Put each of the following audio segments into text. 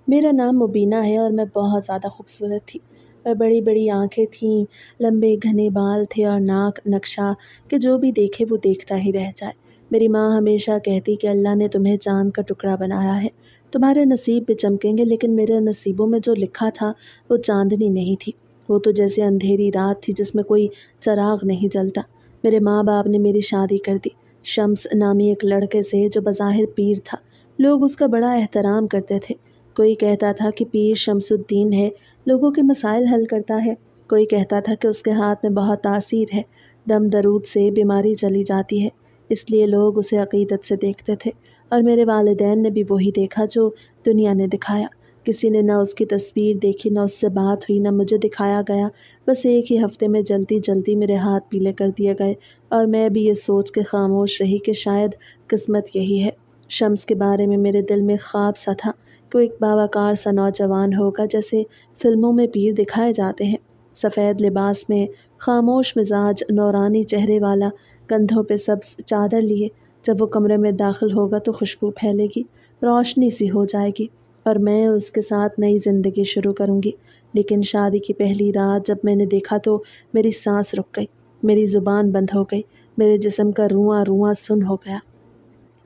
میرا نام مبینہ ہے اور میں بہت زیادہ خوبصورت تھی۔ اور بڑی بڑی آنکھیں تھیں، لمبے گھنے بال تھے اور ناک نقشہ کہ جو بھی دیکھے وہ دیکھتا ہی رہ جائے۔ میری ماں ہمیشہ کہتی کہ اللہ نے تمہیں چاند کا ٹکڑا بنایا ہے، تمہارے نصیب بھی چمکیں گے، لیکن میرے نصیبوں میں جو لکھا تھا وہ چاندنی نہیں تھی، وہ تو جیسے اندھیری رات تھی جس میں کوئی چراغ نہیں جلتا۔ میرے ماں باپ نے میری شادی کر دی شمس نامی ایک لڑکے سے جو بظاہر پیر تھا۔ لوگ اس کا بڑا احترام کرتے تھے۔ کوئی کہتا تھا کہ پیر شمس الدین ہے، لوگوں کے مسائل حل کرتا ہے۔ کوئی کہتا تھا کہ اس کے ہاتھ میں بہت تاثیر ہے، دم درود سے بیماری چلی جاتی ہے، اس لیے لوگ اسے عقیدت سے دیکھتے تھے۔ اور میرے والدین نے بھی وہی دیکھا جو دنیا نے دکھایا۔ کسی نے نہ اس کی تصویر دیکھی، نہ اس سے بات ہوئی، نہ مجھے دکھایا گیا۔ بس ایک ہی ہفتے میں جلدی جلدی میرے ہاتھ پیلے کر دیے گئے، اور میں بھی یہ سوچ کے خاموش رہی کہ شاید قسمت یہی ہے۔ شمس کے بارے میں میرے دل میں خواب سا تھا کہ وہ ایک باوقار سا نوجوان ہوگا جیسے فلموں میں پیر دکھائے جاتے ہیں، سفید لباس میں، خاموش مزاج، نورانی چہرے والا، کندھوں پہ سبز چادر لیے۔ جب وہ کمرے میں داخل ہوگا تو خوشبو پھیلے گی، روشنی سی ہو جائے گی، اور میں اس کے ساتھ نئی زندگی شروع کروں گی۔ لیکن شادی کی پہلی رات جب میں نے دیکھا تو میری سانس رک گئی، میری زبان بند ہو گئی، میرے جسم کا رواں رواں سن ہو گیا۔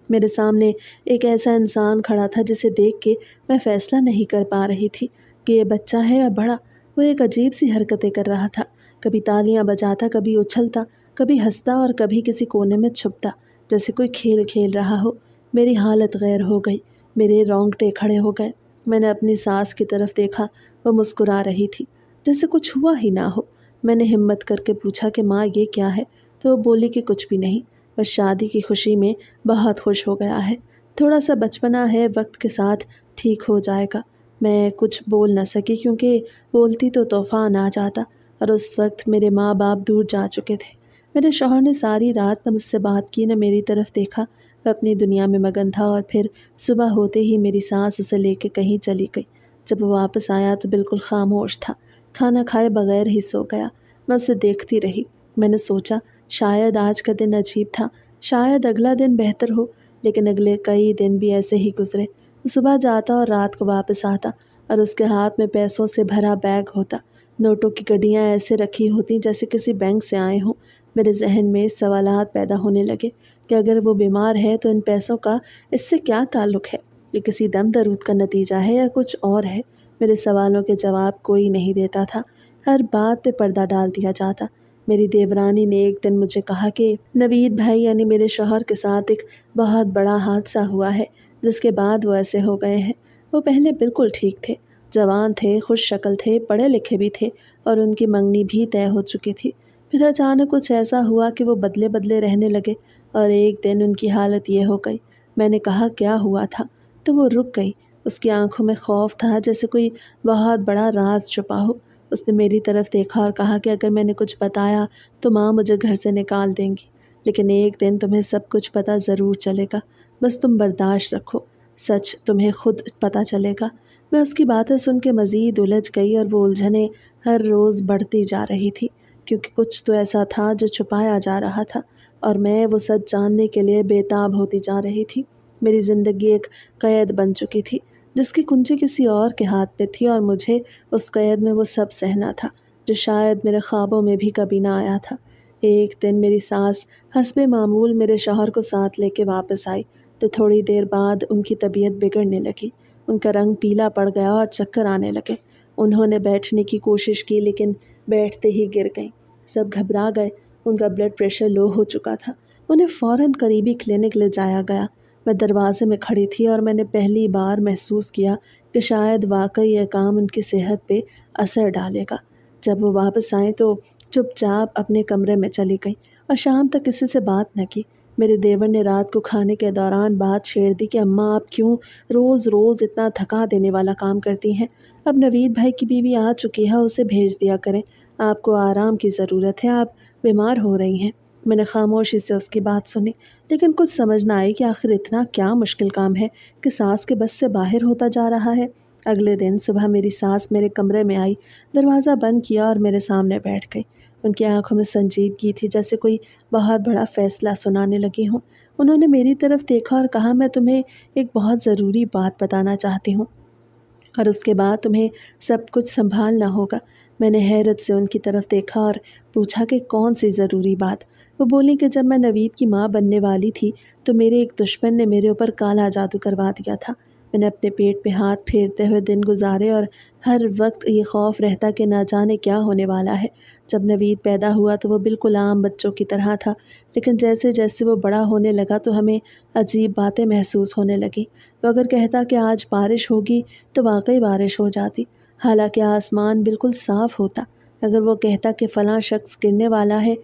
میرے سامنے ایک ایسا انسان کھڑا تھا جسے دیکھ کے میں فیصلہ نہیں کر پا رہی تھی کہ یہ بچہ ہے یا بڑا۔ وہ ایک عجیب سی حرکتیں کر رہا تھا، کبھی تالیاں بجاتا، کبھی اچھلتا، کبھی ہنستا اور کبھی کسی کونے میں چھپتا، جیسے کوئی کھیل کھیل رہا ہو۔ میری حالت غیر ہو گئی، میرے رونگٹے کھڑے ہو گئے۔ میں نے اپنی ساس کی طرف دیکھا، وہ مسکرا رہی تھی جیسے کچھ ہوا ہی نہ ہو۔ میں نے ہمت کر کے پوچھا کہ ماں یہ کیا ہے، تو وہ بولی کہ کچھ بھی نہیں، بس شادی کی خوشی میں بہت خوش ہو گیا ہے، تھوڑا سا بچپنا ہے، وقت کے ساتھ ٹھیک ہو جائے گا۔ میں کچھ بول نہ سکی کیونکہ بولتی تو طوفان آ جاتا، اور اس وقت میرے ماں باپ دور جا چکے تھے۔ میرے شوہر نے ساری رات نہ مجھ سے بات کی، نہ میری طرف دیکھا، وہ اپنی دنیا میں مگن تھا۔ اور پھر صبح ہوتے ہی میری سانس اسے لے کے کہیں چلی گئی۔ جب وہ واپس آیا تو بالکل خاموش تھا، کھانا کھائے بغیر ہی سو گیا۔ میں اسے دیکھتی رہی، میں نے سوچا شاید آج کا دن عجیب تھا، شاید اگلا دن بہتر ہو، لیکن اگلے کئی دن بھی ایسے ہی گزرے۔ وہ صبح جاتا اور رات کو واپس آتا، اور اس کے ہاتھ میں پیسوں سے بھرا بیگ ہوتا، نوٹوں کی گڈیاں ایسے رکھی ہوتی جیسے کسی بینک سے آئے ہوں۔ میرے ذہن میں سوالات پیدا ہونے لگے کہ اگر وہ بیمار ہے تو ان پیسوں کا اس سے کیا تعلق ہے؟ یہ کسی دم درود کا نتیجہ ہے یا کچھ اور ہے؟ میرے سوالوں کے جواب کوئی نہیں دیتا تھا، ہر بات پہ پردہ ڈال دیا جاتا۔ میری دیورانی نے ایک دن مجھے کہا کہ نوید بھائی یعنی میرے شوہر کے ساتھ ایک بہت بڑا حادثہ ہوا ہے، جس کے بعد وہ ایسے ہو گئے ہیں۔ وہ پہلے بالکل ٹھیک تھے، جوان تھے، خوش شکل تھے، پڑھے لکھے بھی تھے، اور ان کی منگنی بھی طے ہو چکی تھی۔ پھر اچانک کچھ ایسا ہوا کہ وہ بدلے بدلے رہنے لگے، اور ایک دن ان کی حالت یہ ہو گئی۔ میں نے کہا کیا ہوا تھا، تو وہ رک گئی۔ اس کی آنکھوں میں خوف تھا جیسے کوئی بہت بڑا راز چھپا ہو۔ اس نے میری طرف دیکھا اور کہا کہ اگر میں نے کچھ بتایا تو ماں مجھے گھر سے نکال دیں گی، لیکن ایک دن تمہیں سب کچھ پتہ ضرور چلے گا، بس تم برداشت رکھو، سچ تمہیں خود پتہ چلے گا۔ میں اس کی باتیں سن کے مزید الجھ گئی، اور وہ الجھنیں ہر روز بڑھتی جا رہی تھی، کیونکہ کچھ تو ایسا تھا جو چھپایا جا رہا تھا، اور میں وہ سچ جاننے کے لیے بے تاب ہوتی جا رہی تھی۔ میری زندگی ایک قید بن چکی تھی جس کی کنجی کسی اور کے ہاتھ پہ تھی، اور مجھے اس قید میں وہ سب سہنا تھا جو شاید میرے خوابوں میں بھی کبھی نہ آیا تھا۔ ایک دن میری ساس حسب معمول میرے شوہر کو ساتھ لے کے واپس آئی، تو تھوڑی دیر بعد ان کی طبیعت بگڑنے لگی، ان کا رنگ پیلا پڑ گیا اور چکر آنے لگے۔ انہوں نے بیٹھنے کی کوشش کی لیکن بیٹھتے ہی گر گئیں۔ سب گھبرا گئے، ان کا بلڈ پریشر لو ہو چکا تھا، انہیں فوراً قریبی کلینک لے جایا گیا۔ میں دروازے میں کھڑی تھی اور میں نے پہلی بار محسوس کیا کہ شاید واقعی یہ کام ان کی صحت پہ اثر ڈالے گا۔ جب وہ واپس آئیں تو چپ چاپ اپنے کمرے میں چلی گئیں، اور شام تک کسی سے بات نہ کی۔ میرے دیور نے رات کو کھانے کے دوران بات چھیڑ دی کہ اماں آپ کیوں روز روز اتنا تھکا دینے والا کام کرتی ہیں؟ اب نوید بھائی کی بیوی آ چکی ہے، اسے بھیج دیا کریں، آپ کو آرام کی ضرورت ہے، آپ بیمار ہو رہی ہیں۔ میں نے خاموشی سے اس کی بات سنی، لیکن کچھ سمجھ نہ آئی کہ آخر اتنا کیا مشکل کام ہے کہ ساس کے بس سے باہر ہوتا جا رہا ہے۔ اگلے دن صبح میری ساس میرے کمرے میں آئی، دروازہ بند کیا اور میرے سامنے بیٹھ گئی۔ ان کی آنکھوں میں سنجیدگی تھی جیسے کوئی بہت بڑا فیصلہ سنانے لگی ہوں۔ انہوں نے میری طرف دیکھا اور کہا میں تمہیں ایک بہت ضروری بات بتانا چاہتی ہوں، اور اس کے بعد تمہیں سب کچھ سنبھالنا ہوگا۔ میں نے حیرت سے ان کی طرف دیکھا اور پوچھا کہ کون سی ضروری بات؟ وہ بولی کہ جب میں نوید کی ماں بننے والی تھی تو میرے ایک دشمن نے میرے اوپر کالا جادو کروا دیا تھا۔ میں نے اپنے پیٹ پہ ہاتھ پھیرتے ہوئے دن گزارے اور ہر وقت یہ خوف رہتا کہ نہ جانے کیا ہونے والا ہے۔ جب نوید پیدا ہوا تو وہ بالکل عام بچوں کی طرح تھا، لیکن جیسے جیسے وہ بڑا ہونے لگا تو ہمیں عجیب باتیں محسوس ہونے لگیں۔ وہ اگر کہتا کہ آج بارش ہوگی تو واقعی بارش ہو جاتی، حالانکہ آسمان بالکل صاف ہوتا۔ اگر وہ کہتا کہ فلاں شخص گرنے والا ہے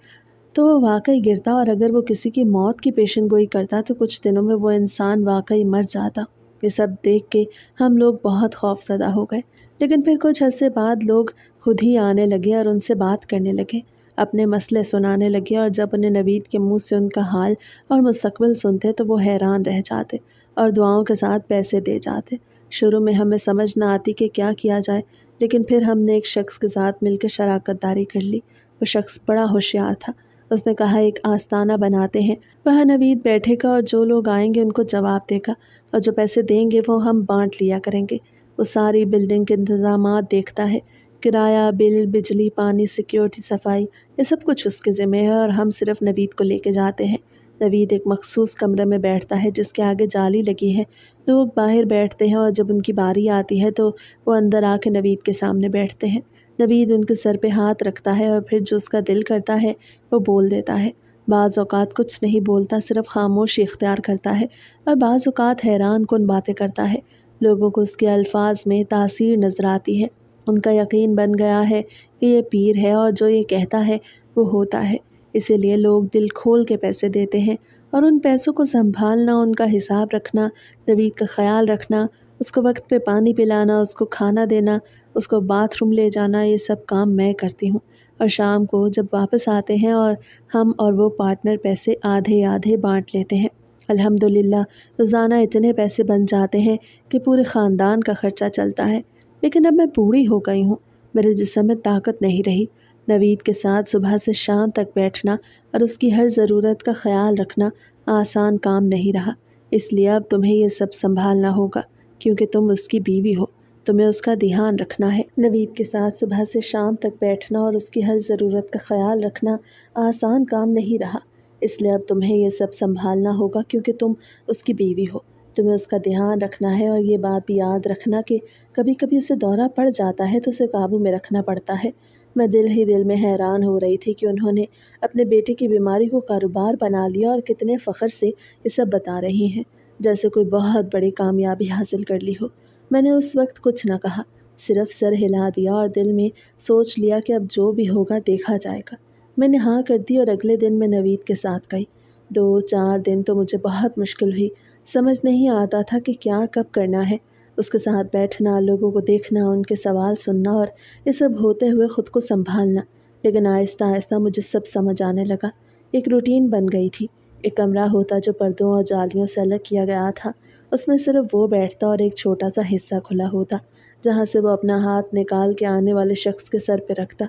تو وہ واقعی گرتا، اور اگر وہ کسی کی موت کی پیشن گوئی کرتا تو کچھ دنوں میں وہ انسان واقعی مر جاتا۔ یہ سب دیکھ کے ہم لوگ بہت خوف زدہ ہو گئے، لیکن پھر کچھ عرصے بعد لوگ خود ہی آنے لگے اور ان سے بات کرنے لگے، اپنے مسئلے سنانے لگے، اور جب انہیں نوید کے منہ سے ان کا حال اور مستقبل سنتے تو وہ حیران رہ جاتے اور دعاؤں کے ساتھ پیسے دے جاتے۔ شروع میں ہمیں سمجھ نہ آتی کہ کیا کیا جائے، لیکن پھر ہم نے ایک شخص کے ساتھ مل کے شراکت داری کر لی۔ وہ شخص بڑا ہوشیار تھا۔ اس نے کہا ایک آستانہ بناتے ہیں، وہاں نوید بیٹھے گا اور جو لوگ آئیں گے ان کو جواب دے گا، اور جو پیسے دیں گے وہ ہم بانٹ لیا کریں گے۔ وہ ساری بلڈنگ کے انتظامات دیکھتا ہے، کرایہ، بل، بجلی، پانی، سیکیورٹی، صفائی، یہ سب کچھ اس کے ذمہ ہے، اور ہم صرف نوید کو لے کے جاتے ہیں۔ نوید ایک مخصوص کمرے میں بیٹھتا ہے جس کے آگے جالی لگی ہے۔ لوگ باہر بیٹھتے ہیں اور جب ان کی باری آتی ہے تو وہ اندر آ کے نوید کے سامنے بیٹھتے ہیں۔ نوید ان کے سر پہ ہاتھ رکھتا ہے اور پھر جو اس کا دل کرتا ہے وہ بول دیتا ہے۔ بعض اوقات کچھ نہیں بولتا، صرف خاموشی اختیار کرتا ہے، اور بعض اوقات حیران کن باتیں کرتا ہے۔ لوگوں کو اس کے الفاظ میں تاثیر نظر آتی ہے۔ ان کا یقین بن گیا ہے کہ یہ پیر ہے اور جو یہ کہتا ہے وہ ہوتا ہے، اسی لیے لوگ دل کھول کے پیسے دیتے ہیں، اور ان پیسوں کو سنبھالنا، ان کا حساب رکھنا، نوید کا خیال رکھنا، اس کو وقت پہ پانی پلانا، اس کو کھانا دینا، اس کو باتھ روم لے جانا، یہ سب کام میں کرتی ہوں۔ اور شام کو جب واپس آتے ہیں اور ہم اور وہ پارٹنر پیسے آدھے آدھے بانٹ لیتے ہیں۔ الحمدللہ روزانہ اتنے پیسے بن جاتے ہیں کہ پورے خاندان کا خرچہ چلتا ہے۔ لیکن اب میں بوڑھی ہو گئی ہوں، میرے جسم میں طاقت نہیں رہی۔ نوید کے ساتھ صبح سے شام تک بیٹھنا اور اس کی ہر ضرورت کا خیال رکھنا آسان کام نہیں رہا، اس لیے اب تمہیں یہ سب سنبھالنا ہوگا، کیونکہ تم اس کی بیوی ہو، تمہیں اس کا دھیان رکھنا ہے۔ نوید کے ساتھ صبح سے شام تک بیٹھنا اور اس کی ہر ضرورت کا خیال رکھنا آسان کام نہیں رہا، اس لیے اب تمہیں یہ سب سنبھالنا ہوگا، کیونکہ تم اس کی بیوی ہو، تمہیں اس کا دھیان رکھنا ہے۔ اور یہ بات بھی یاد رکھنا کہ کبھی کبھی اسے دورہ پڑ جاتا ہے تو اسے قابو میں رکھنا پڑتا ہے۔ میں دل ہی دل میں حیران ہو رہی تھی کہ انہوں نے اپنے بیٹے کی بیماری کو کاروبار بنا لیا اور کتنے فخر سے یہ سب بتا رہی ہیں، جیسے کوئی بہت بڑی کامیابی حاصل کر لی ہو۔ میں نے اس وقت کچھ نہ کہا، صرف سر ہلا دیا اور دل میں سوچ لیا کہ اب جو بھی ہوگا دیکھا جائے گا۔ میں نے ہاں کر دی اور اگلے دن میں نوید کے ساتھ گئی۔ 2-4 دن تو مجھے بہت مشکل ہوئی، سمجھ نہیں آتا تھا کہ کیا کب کرنا ہے۔ اس کے ساتھ بیٹھنا، لوگوں کو دیکھنا، ان کے سوال سننا، اور یہ سب ہوتے ہوئے خود کو سنبھالنا، لیکن آہستہ آہستہ مجھے سب سمجھ آنے لگا۔ ایک روٹین بن گئی تھی۔ ایک کمرہ ہوتا جو پردوں اور جالیوں سے الگ کیا گیا تھا، اس میں صرف وہ بیٹھتا اور ایک چھوٹا سا حصہ کھلا ہوتا جہاں سے وہ اپنا ہاتھ نکال کے آنے والے شخص کے سر پہ رکھتا۔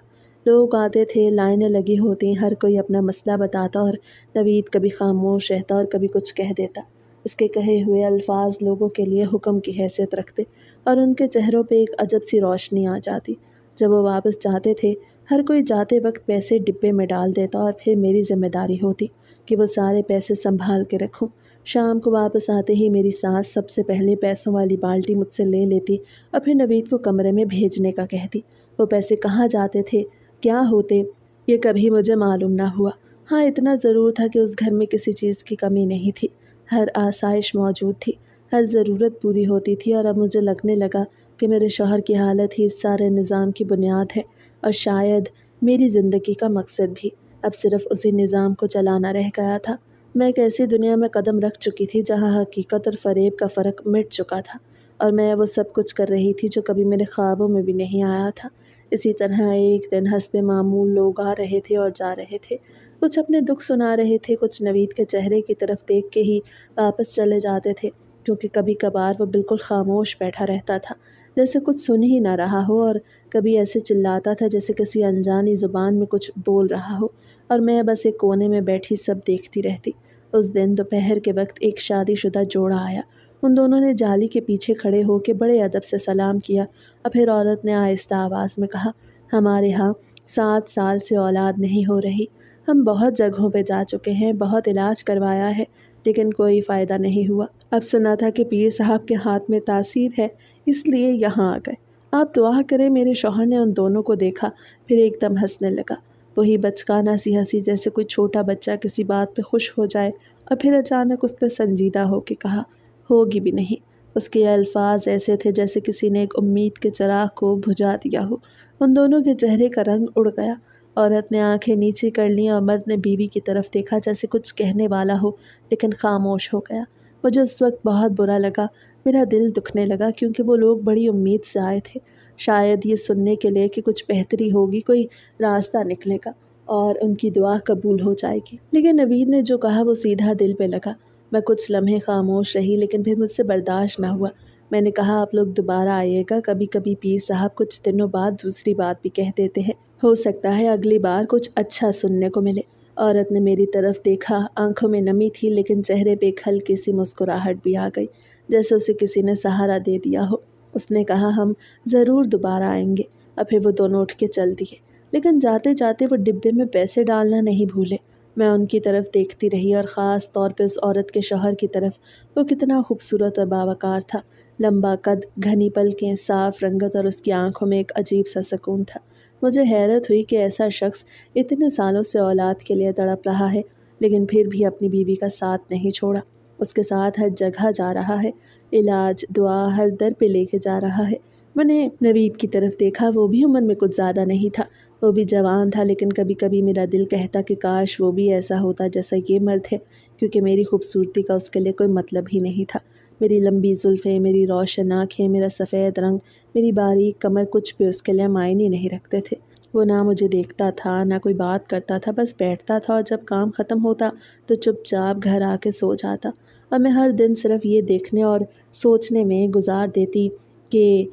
لوگ آتے تھے، لائنیں لگی ہوتی، ہر کوئی اپنا مسئلہ بتاتا، اور نوید کبھی خاموش رہتا اور کبھی کچھ کہہ دیتا۔ اس کے کہے ہوئے الفاظ لوگوں کے لیے حکم کی حیثیت رکھتے، اور ان کے چہروں پہ ایک عجب سی روشنی آ جاتی۔ جب وہ واپس جاتے تھے، ہر کوئی جاتے وقت پیسے ڈبے میں ڈال دیتا، اور پھر میری ذمہ داری ہوتی کہ وہ سارے پیسے سنبھال کے رکھوں۔ شام کو واپس آتے ہی میری ساس سب سے پہلے پیسوں والی بالٹی مجھ سے لے لیتی اور پھر نوید کو کمرے میں بھیجنے کا کہتی۔ وہ پیسے کہاں جاتے تھے، کیا ہوتے، یہ کبھی مجھے معلوم نہ ہوا۔ ہاں اتنا ضرور تھا کہ اس گھر میں کسی چیز کی کمی نہیں تھی، ہر آسائش موجود تھی، ہر ضرورت پوری ہوتی تھی، اور اب مجھے لگنے لگا کہ میرے شوہر کی حالت ہی اس سارے نظام کی بنیاد ہے، اور شاید میری زندگی کا مقصد بھی۔ اب صرف اسی نظام کو چلانا رہ گیا تھا۔ میں ایک ایسی دنیا میں قدم رکھ چکی تھی جہاں حقیقت اور فریب کا فرق مٹ چکا تھا، اور میں وہ سب کچھ کر رہی تھی جو کبھی میرے خوابوں میں بھی نہیں آیا تھا۔ اسی طرح ایک دن حسب معمول لوگ آ رہے تھے اور جا رہے تھے، کچھ اپنے دکھ سنا رہے تھے، کچھ نوید کے چہرے کی طرف دیکھ کے ہی واپس چلے جاتے تھے، کیونکہ کبھی کبھار وہ بالکل خاموش بیٹھا رہتا تھا، جیسے کچھ سن ہی نہ رہا ہو، اور کبھی ایسے چلاتا تھا جیسے کسی انجانی زبان میں کچھ بول رہا ہو، اور میں بس ایک کونے میں بیٹھی سب دیکھتی رہتی۔ اس دن دوپہر کے وقت ایک شادی شدہ جوڑا آیا۔ ان دونوں نے جالی کے پیچھے کھڑے ہو کے بڑے ادب سے سلام کیا اور پھر عورت نے آہستہ آواز میں کہا، ہمارے ہاں 7 سال سے اولاد نہیں ہو رہی۔ ہم بہت جگہوں پہ جا چکے ہیں، بہت علاج کروایا ہے، لیکن کوئی فائدہ نہیں ہوا۔ اب سنا تھا کہ پیر صاحب کے ہاتھ میں تاثیر ہے، اس لیے یہاں آ گئے۔ آپ دعا کریں۔ میرے شوہر نے ان دونوں کو دیکھا، پھر ایک دم ہنسنے لگا، وہی بچکانہ سی ہنسی جیسے کوئی چھوٹا بچہ کسی بات پہ خوش ہو جائے، اور پھر اچانک اس نے سنجیدہ ہو کے کہا، ہوگی بھی نہیں۔ اس کے الفاظ ایسے تھے جیسے کسی نے ایک امید کے چراغ کو بجھا دیا ہو۔ ان دونوں کے چہرے کا رنگ اڑ گیا۔ عورت نے آنکھیں نیچی کر لیں اور مرد نے بیوی کی طرف دیکھا جیسے کچھ کہنے والا ہو، لیکن خاموش ہو گیا۔ مجھے اس وقت بہت برا لگا، میرا دل دکھنے لگا، کیونکہ وہ لوگ بڑی امید سے آئے تھے، شاید یہ سننے کے لیے کہ کچھ بہتری ہوگی، کوئی راستہ نکلے گا اور ان کی دعا قبول ہو جائے گی۔ لیکن نوید نے جو کہا وہ سیدھا دل پہ لگا۔ میں کچھ لمحے خاموش رہی، لیکن پھر مجھ سے برداشت نہ ہوا۔ میں نے کہا، آپ لوگ دوبارہ آئیے گا، کبھی کبھی پیر صاحب کچھ دنوں بعد دوسری بات بھی کہہ دیتے ہیں، ہو سکتا ہے اگلی بار کچھ اچھا سننے کو ملے۔ عورت نے میری طرف دیکھا، آنکھوں میں نمی تھی، لیکن چہرے پہ ایک ہلکی سی مسکراہٹ بھی آ گئی، جیسے اسے کسی نے سہارا دے دیا ہو۔ اس نے کہا، ہم ضرور دوبارہ آئیں گے، اور پھر وہ دونوں اٹھ کے چل دیے، لیکن جاتے جاتے وہ ڈبے میں پیسے ڈالنا نہیں بھولے۔ میں ان کی طرف دیکھتی رہی، اور خاص طور پہ اس عورت کے شوہر کی طرف۔ وہ کتنا خوبصورت اور باوقار تھا، لمبا قد، گھنی پلکیں، صاف رنگت، اور اس کی آنکھوں میں ایک عجیب سا سکون تھا۔ مجھے حیرت ہوئی کہ ایسا شخص اتنے سالوں سے اولاد کے لیے تڑپ رہا ہے، لیکن پھر بھی اپنی بیوی کا ساتھ نہیں چھوڑا، اس کے ساتھ ہر جگہ جا رہا ہے، علاج، دعا، ہر در پہ لے کے جا رہا ہے۔ میں نے نوید کی طرف دیکھا، وہ بھی عمر میں کچھ زیادہ نہیں تھا، وہ بھی جوان تھا، لیکن کبھی کبھی میرا دل کہتا کہ کاش وہ بھی ایسا ہوتا جیسا یہ مرد ہے، کیونکہ میری خوبصورتی کا اس کے لیے کوئی مطلب ہی نہیں تھا۔ میری لمبی زلفیں، میری روشن آنکھیں، میرا سفید رنگ، میری باریک کمر، کچھ بھی اس کے لیے معنی نہیں رکھتے تھے۔ وہ نہ مجھے دیکھتا تھا، نہ کوئی بات کرتا تھا، بس بیٹھتا تھا، اور جب کام ختم ہوتا تو چپ چاپ گھر آ کے سو جاتا، اور میں ہر دن صرف یہ دیکھنے اور سوچنے میں گزار دیتی کہ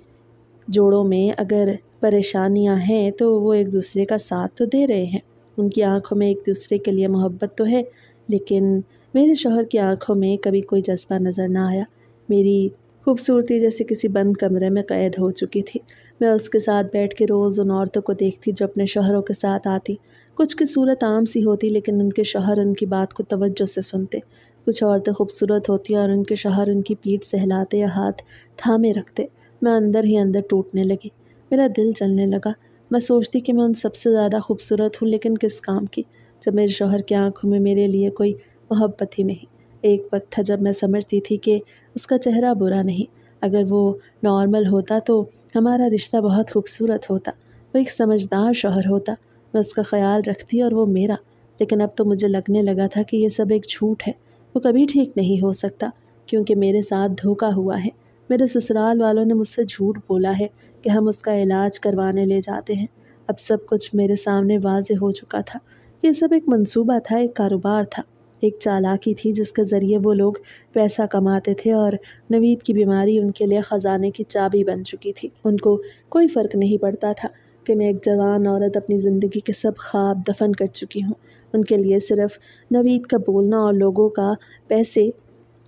جوڑوں میں اگر پریشانیاں ہیں تو وہ ایک دوسرے کا ساتھ تو دے رہے ہیں، ان کی آنکھوں میں ایک دوسرے کے لیے محبت تو ہے، لیکن میرے شوہر کی آنکھوں میں کبھی کوئی جذبہ نظر نہ آیا۔ میری خوبصورتی جیسے کسی بند کمرے میں قید ہو چکی تھی۔ میں اس کے ساتھ بیٹھ کے روز ان عورتوں کو دیکھتی جو اپنے شوہروں کے ساتھ آتی، کچھ کی صورت عام سی ہوتی، لیکن ان کے شوہر ان کی بات کو توجہ سے سنتے۔ کچھ عورتیں خوبصورت ہوتی اور ان کے شوہر ان کی پیٹھ سہلاتے یا ہاتھ تھامے رکھتے۔ میں اندر ہی اندر ٹوٹنے لگی، میرا دل جلنے لگا۔ میں سوچتی کہ میں ان سب سے زیادہ خوبصورت ہوں، لیکن کس کام کی، جب میرے شوہر کی آنکھوں میں میرے لیے کوئی محبت ہی نہیں۔ ایک وقت تھا جب میں سمجھتی تھی کہ اس کا چہرہ برا نہیں، اگر وہ نارمل ہوتا تو ہمارا رشتہ بہت خوبصورت ہوتا، وہ ایک سمجھدار شوہر ہوتا، میں اس کا خیال رکھتی اور وہ میرا۔ لیکن اب تو مجھے لگنے لگا تھا کہ یہ سب ایک جھوٹ ہے، وہ کبھی ٹھیک نہیں ہو سکتا، کیونکہ میرے ساتھ دھوکا ہوا ہے۔ میرے سسرال والوں نے مجھ سے جھوٹ بولا ہے کہ ہم اس کا علاج کروانے لے جاتے ہیں۔ اب سب کچھ میرے سامنے واضح ہو چکا تھا، یہ سب ایک منصوبہ تھا، ایک کاروبار تھا، ایک چالاکی تھی جس کے ذریعے وہ لوگ پیسہ کماتے تھے، اور نوید کی بیماری ان کے لیے خزانے کی چابی بن چکی تھی۔ ان کو کوئی فرق نہیں پڑتا تھا کہ میں ایک جوان عورت اپنی زندگی کے سب خواب دفن کر چکی ہوں، ان کے لیے صرف نوید کا بولنا اور لوگوں کا پیسے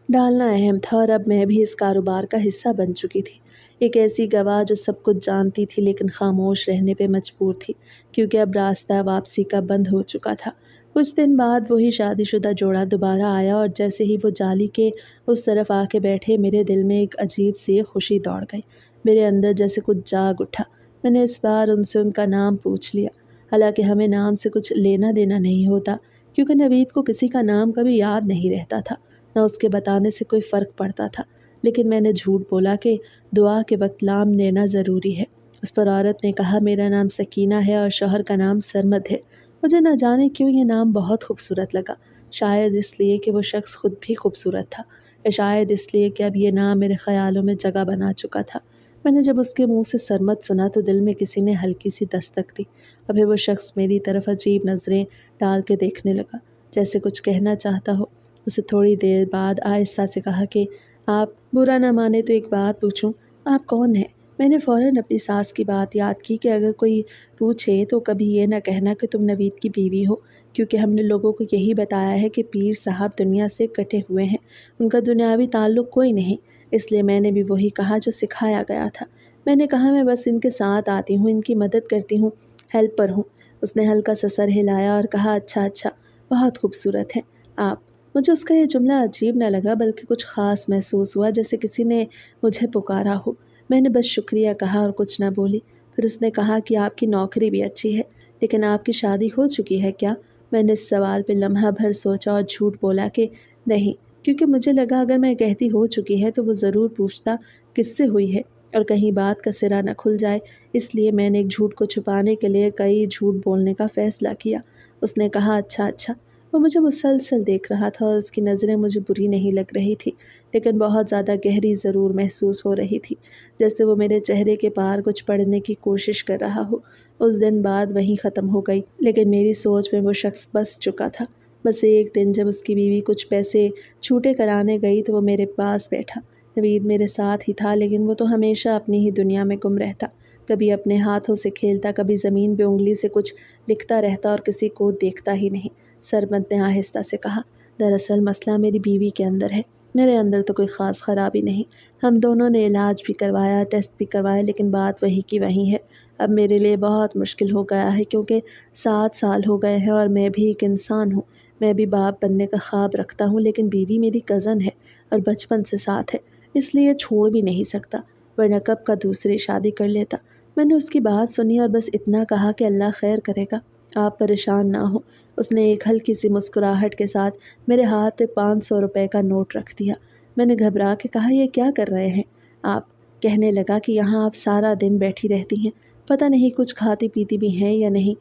ڈالنا اہم تھا، اور اب میں بھی اس کاروبار کا حصہ بن چکی تھی، ایک ایسی گواہ جو سب کچھ جانتی تھی لیکن خاموش رہنے پہ مجبور تھی، کیونکہ اب راستہ واپسی کا بند ہو چکا تھا۔ کچھ دن بعد وہی شادی شدہ جوڑا دوبارہ آیا، اور جیسے ہی وہ جالی کے اس طرف آ کے بیٹھے، میرے دل میں ایک عجیب سی خوشی دوڑ گئی، میرے اندر جیسے کچھ جاگ اٹھا۔ میں نے اس بار ان سے ان کا نام پوچھ لیا، حالانکہ ہمیں نام سے کچھ لینا دینا نہیں ہوتا، کیونکہ نوید کو کسی کا نام کبھی یاد نہیں رہتا تھا، نہ اس کے بتانے سے کوئی فرق پڑتا تھا، لیکن میں نے جھوٹ بولا کہ دعا کے وقت نام لینا ضروری ہے۔ اس پر عورت نے کہا، میرا نام سکینہ ہے اور شوہر کا نام سرمد ہے۔ مجھے نہ جانے کیوں یہ نام بہت خوبصورت لگا، شاید اس لیے کہ وہ شخص خود بھی خوبصورت تھا، یا شاید اس لیے کہ اب یہ نام میرے خیالوں میں جگہ بنا چکا تھا۔ میں نے جب اس کے منہ سے سرمد سنا تو دل میں کسی نے ہلکی سی دستک دی، اور پھر وہ شخص میری طرف عجیب نظریں ڈال کے دیکھنے لگا، جیسے کچھ کہنا چاہتا ہو۔ اسے تھوڑی دیر بعد آہستہ سے کہا کہ آپ برا نہ مانے تو ایک بات پوچھوں، آپ کون ہیں؟ میں نے فوراً اپنی ساس کی بات یاد کی کہ اگر کوئی پوچھے تو کبھی یہ نہ کہنا کہ تم نوید کی بیوی ہو، کیونکہ ہم نے لوگوں کو یہی بتایا ہے کہ پیر صاحب دنیا سے کٹے ہوئے ہیں، ان کا دنیاوی تعلق کوئی نہیں۔ اس لیے میں نے بھی وہی کہا جو سکھایا گیا تھا۔ میں نے کہا میں بس ان کے ساتھ آتی ہوں، ان کی مدد کرتی ہوں، ہیلپر ہوں۔ اس نے ہلکا سا سر ہلایا اور کہا اچھا اچھا، بہت خوبصورت ہیں آپ۔ مجھے اس کا یہ جملہ عجیب نہ لگا بلکہ کچھ خاص محسوس ہوا، جیسے کسی نے مجھے پکارا ہو۔ میں نے بس شکریہ کہا اور کچھ نہ بولی۔ پھر اس نے کہا کہ آپ کی نوکری بھی اچھی ہے، لیکن آپ کی شادی ہو چکی ہے کیا؟ میں نے اس سوال پہ لمحہ بھر سوچا اور جھوٹ بولا کہ نہیں، کیونکہ مجھے لگا اگر میں کہتی ہو چکی ہے تو وہ ضرور پوچھتا کس سے ہوئی ہے اور کہیں بات کا سرا نہ کھل جائے۔ اس لیے میں نے ایک جھوٹ کو چھپانے کے لیے کئی جھوٹ بولنے کا فیصلہ کیا۔ اس نے کہا اچھا اچھا۔ وہ مجھے مسلسل دیکھ رہا تھا اور اس کی نظریں مجھے بری نہیں لگ رہی تھی، لیکن بہت زیادہ گہری ضرور محسوس ہو رہی تھی، جیسے وہ میرے چہرے کے پار کچھ پڑھنے کی کوشش کر رہا ہو۔ اس دن بات وہیں ختم ہو گئی، لیکن میری سوچ میں وہ شخص بس چکا تھا۔ بس ایک دن جب اس کی بیوی کچھ پیسے چھوٹے کرانے گئی تو وہ میرے پاس بیٹھا۔ نوید میرے ساتھ ہی تھا، لیکن وہ تو ہمیشہ اپنی ہی دنیا میں گم رہتا، کبھی اپنے ہاتھوں سے کھیلتا، کبھی زمین پہ انگلی سے کچھ لکھتا رہتا اور کسی کو دیکھتا ہی نہیں۔ سرمد نے آہستہ سے کہا، دراصل مسئلہ میری بیوی کے اندر ہے، میرے اندر تو کوئی خاص خرابی نہیں۔ ہم دونوں نے علاج بھی کروایا، ٹیسٹ بھی کروائے، لیکن بات وہی کی وہیں ہے۔ اب میرے لیے بہت مشکل ہو گیا ہے، کیونکہ 7 سال ہو گئے ہیں اور میں بھی ایک انسان ہوں۔ میں بھی باپ بننے کا خواب رکھتا ہوں، لیکن بیوی میری کزن ہے اور بچپن سے ساتھ ہے، اس لیے چھوڑ بھی نہیں سکتا، ورنہ کب کا دوسری شادی کر لیتا۔ میں نے اس کی بات سنی اور بس اتنا کہا کہ اللہ خیر کرے گا، آپ پریشان نہ ہو۔ اس نے ایک ہلکی سی مسکراہٹ کے ساتھ میرے ہاتھ پہ 500 روپے کا نوٹ رکھ دیا۔ میں نے گھبرا کے کہا یہ کیا کر رہے ہیں آپ؟ کہنے لگا کہ یہاں آپ سارا دن بیٹھی رہتی ہیں، پتہ نہیں کچھ کھاتی پیتی بھی ہیں یا نہیں،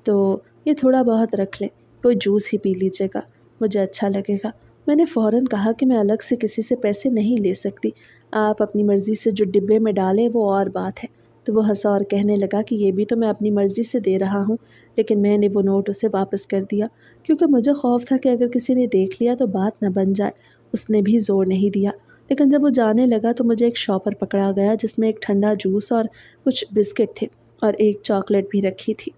تو یہ تھوڑا بہت رکھ لیں، کوئی جوس ہی پی لیجیے گا، مجھے اچھا لگے گا۔ میں نے فوراً کہا کہ میں الگ سے کسی سے پیسے نہیں لے سکتی، آپ اپنی مرضی سے جو ڈبے میں ڈالیں وہ اور بات ہے۔ تو وہ ہنسا اور کہنے لگا کہ یہ بھی تو میں اپنی مرضی سے دے رہا ہوں، لیکن میں نے وہ نوٹ اسے واپس کر دیا، کیونکہ مجھے خوف تھا کہ اگر کسی نے دیکھ لیا تو بات نہ بن جائے۔ اس نے بھی زور نہیں دیا، لیکن جب وہ جانے لگا تو مجھے ایک شاپر پکڑا گیا جس میں ایک ٹھنڈا جوس اور کچھ بسکٹ تھے اور ایک چاکلیٹ بھی رکھی تھی۔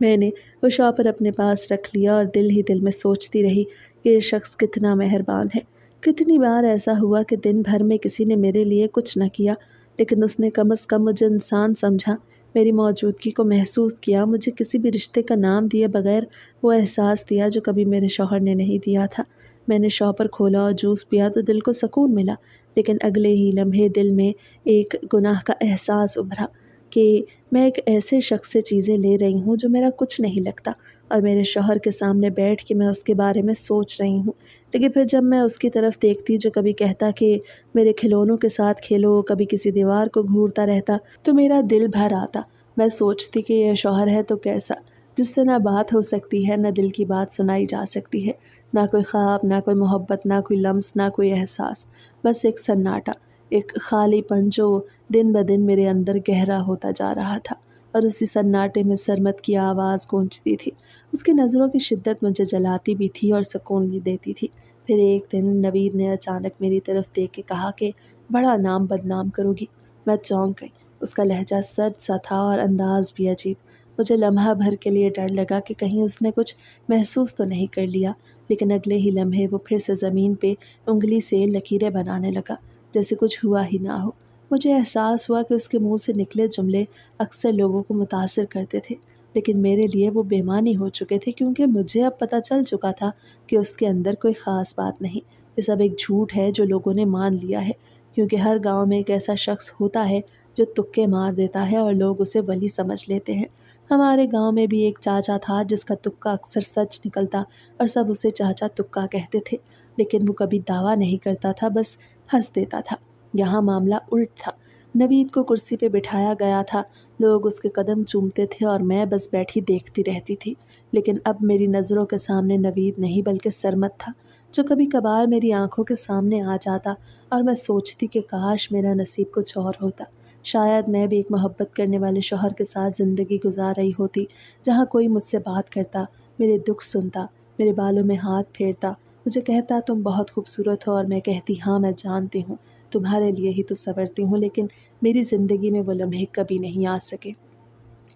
میں نے وہ شاپر اپنے پاس رکھ لیا اور دل ہی دل میں سوچتی رہی کہ یہ شخص کتنا مہربان ہے۔ کتنی بار ایسا ہوا کہ دن بھر میں کسی نے میرے لیے کچھ نہ کیا، لیکن اس نے کم از کم مجھے انسان سمجھا، میری موجودگی کو محسوس کیا، مجھے کسی بھی رشتے کا نام دیے بغیر وہ احساس دیا جو کبھی میرے شوہر نے نہیں دیا تھا۔ میں نے شاپر کھولا اور جوس پیا تو دل کو سکون ملا، لیکن اگلے ہی لمحے دل میں ایک گناہ کا احساس ابھرا کہ میں ایک ایسے شخص سے چیزیں لے رہی ہوں جو میرا کچھ نہیں لگتا، اور میرے شوہر کے سامنے بیٹھ کے میں اس کے بارے میں سوچ رہی ہوں۔ لیکن پھر جب میں اس کی طرف دیکھتی جو کبھی کہتا کہ میرے کھلونوں کے ساتھ کھیلو، کبھی کسی دیوار کو گھورتا رہتا، تو میرا دل بھر آتا۔ میں سوچتی کہ یہ شوہر ہے تو کیسا، جس سے نہ بات ہو سکتی ہے، نہ دل کی بات سنائی جا سکتی ہے، نہ کوئی خواب، نہ کوئی محبت، نہ کوئی لمس، نہ کوئی احساس، بس ایک سناٹا، ایک خالی پن جو دن بدن میرے اندر گہرا ہوتا جا رہا تھا۔ اور اسی سناٹے میں سرمد کی آواز گونجتی تھی۔ اس کی نظروں کی شدت مجھے جلاتی بھی تھی اور سکون بھی دیتی تھی۔ پھر ایک دن نوید نے اچانک میری طرف دیکھ کے کہا کہ بڑا نام بدنام کرو گی۔ میں چونک گئی، اس کا لہجہ سرد سا تھا اور انداز بھی عجیب۔ مجھے لمحہ بھر کے لیے ڈر لگا کہ کہیں اس نے کچھ محسوس تو نہیں کر لیا، لیکن اگلے ہی لمحے وہ پھر سے زمین پہ انگلی سے لکیریں بنانے لگا، جیسے کچھ ہوا ہی نہ ہو۔ مجھے احساس ہوا کہ اس کے منہ سے نکلے جملے اکثر لوگوں کو متاثر کرتے تھے، لیکن میرے لیے وہ بے معنی ہو چکے تھے، کیونکہ مجھے اب پتہ چل چکا تھا کہ اس کے اندر کوئی خاص بات نہیں۔ یہ سب ایک جھوٹ ہے جو لوگوں نے مان لیا ہے، کیونکہ ہر گاؤں میں ایک ایسا شخص ہوتا ہے جو تکے مار دیتا ہے اور لوگ اسے ولی سمجھ لیتے ہیں۔ ہمارے گاؤں میں بھی ایک چاچا تھا جس کا تکا اکثر سچ نکلتا اور سب اسے چاچا تکا کہتے تھے، لیکن وہ کبھی دعویٰ نہیں کرتا تھا، بس ہنس دیتا تھا۔ یہاں معاملہ الٹ تھا۔ نوید کو کرسی پہ بٹھایا گیا تھا، لوگ اس کے قدم چومتے تھے اور میں بس بیٹھی دیکھتی رہتی تھی، لیکن اب میری نظروں کے سامنے نوید نہیں بلکہ سرمد تھا، جو کبھی کبھار میری آنکھوں کے سامنے آ جاتا اور میں سوچتی کہ کاش میرا نصیب کچھ اور ہوتا۔ شاید میں بھی ایک محبت کرنے والے شوہر کے ساتھ زندگی گزار رہی ہوتی، جہاں کوئی مجھ سے بات کرتا، میرے دکھ سنتا، میرے بالوں میں ہاتھ پھیرتا، مجھے کہتا تم بہت خوبصورت ہو، اور میں کہتی ہاں میں جانتی ہوں، تمہارے لیے ہی تو سنورتی ہوں، لیکن میری زندگی میں وہ لمحے کبھی نہیں آ سکے۔